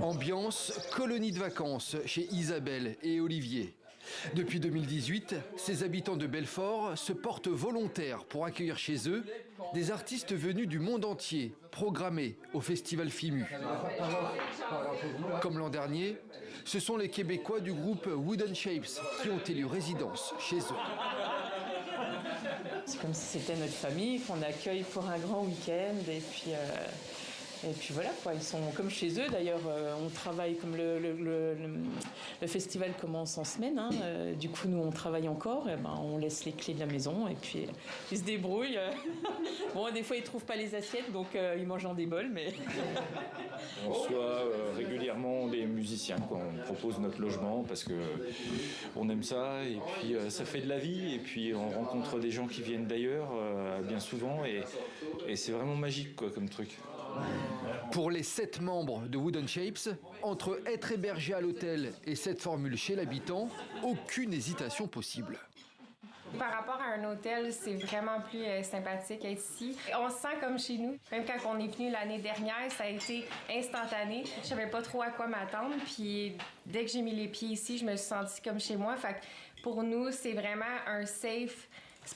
Ambiance colonie de vacances chez Isabelle et Olivier. Depuis 2018, ces habitants de Belfort se portent volontaires pour accueillir chez eux des artistes venus du monde entier, programmés au festival FIMU. Comme l'an dernier, ce sont les Québécois du groupe Wooden Shapes qui ont élu résidence chez eux. C'est comme si c'était notre famille qu'on accueille pour un grand week-end et puis voilà quoi, ils sont comme chez eux. D'ailleurs, on travaille comme le festival commence en semaine. Du coup, nous, on travaille encore. Et on laisse les clés de la maison et puis ils se débrouillent. Bon, des fois, ils trouvent pas les assiettes, donc ils mangent dans des bols, mais... On reçoit régulièrement des musiciens, quoi. On propose notre logement parce que on aime ça et puis ça fait de la vie et puis on rencontre des gens qui viennent d'ailleurs bien souvent et c'est vraiment magique quoi, comme truc. Pour les 7 membres de Wooden Shapes, entre être hébergé à l'hôtel et cette formule chez l'habitant, aucune hésitation possible. Par rapport à un hôtel, c'est vraiment plus sympathique être ici. On se sent comme chez nous. Même quand on est venu l'année dernière, ça a été instantané. Je savais pas trop à quoi m'attendre. Puis dès que j'ai mis les pieds ici, je me suis sentie comme chez moi. Fait que pour nous, c'est vraiment un safe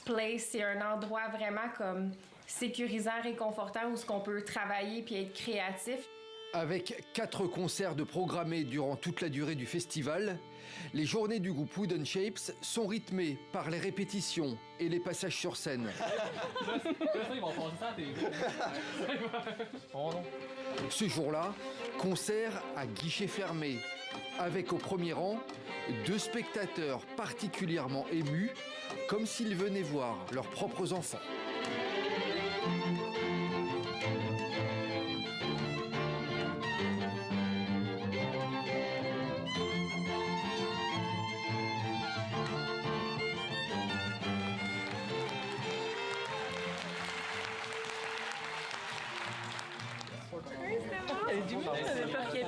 place. C'est un endroit vraiment comme sécurisant, réconfortant où on peut travailler puis être créatif. Avec 4 concerts de programmés durant toute la durée du festival, les journées du groupe Wooden Shapes sont rythmées par les répétitions et les passages sur scène. Ce jour-là, concert à guichet fermé, avec au premier rang 2 spectateurs particulièrement émus, comme s'ils venaient voir leurs propres enfants.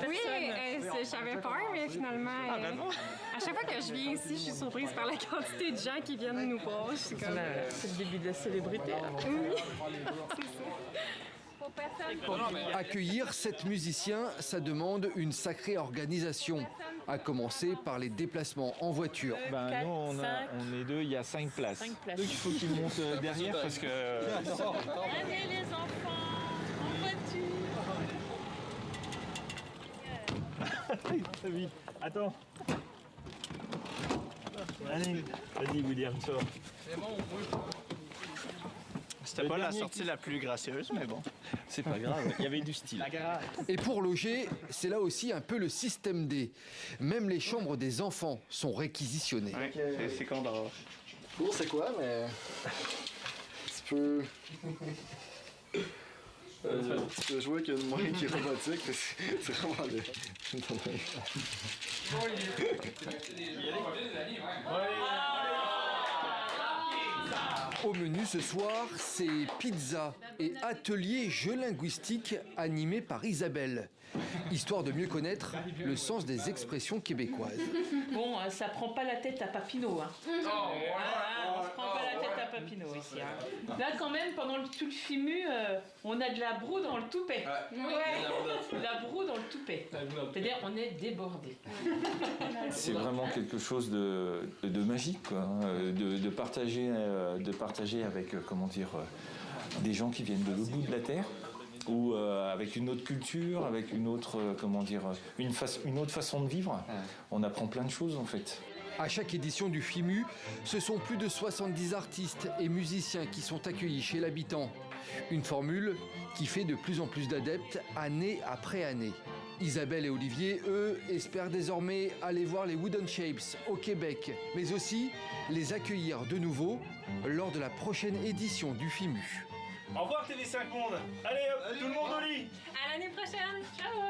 Oui, j'avais peur, mais finalement, à chaque fois que je viens ici, je suis surprise par la quantité de gens qui viennent nous voir. C'est comme... C'est le début de la célébrité. Oui, Accueillir 7 musiciens, ça demande une sacrée organisation, à commencer par les déplacements en voiture. Nous, on est 2, il y a 5 places. 5 places. Donc il faut qu'ils montent derrière parce que... Allez les enfants, en voiture. Très vite. Attends. Allez, vas-y William, sors. C'était pas la sortie la plus gracieuse, mais bon. C'est pas grave, il y avait du style. Et pour loger, c'est là aussi un peu le système D. Même les chambres des enfants sont réquisitionnées. Ouais, c'est qu'on dort. Cool, c'est quoi, mais... Tu peux jouer avec une main qui est robotique, c'est vraiment laid. Au menu ce soir, c'est pizza et atelier jeux linguistiques animé par Isabelle, histoire de mieux connaître le sens des expressions québécoises. Bon, ça prend pas la tête à Papineau. On se prend pas la tête à Papineau ici. Là, quand même, pendant tout le FIMU, on a de la broue dans le toupet. Ouais. La broue dans le toupet. C'est-à-dire, on est débordé. C'est vraiment quelque chose de magique, quoi, hein, de partager avec, des gens qui viennent de l'autre bout de la terre, ou avec une autre culture, avec une autre, une autre façon de vivre. On apprend plein de choses en fait. À chaque édition du FIMU, ce sont plus de 70 artistes et musiciens qui sont accueillis chez l'habitant. Une formule qui fait de plus en plus d'adeptes année après année. Isabelle et Olivier, eux, espèrent désormais aller voir les Wooden Shapes au Québec, mais aussi les accueillir de nouveau lors de la prochaine édition du FIMU. Au revoir TV 5 Monde. Allez hop, tout le monde au lit. à l'année prochaine. Ciao!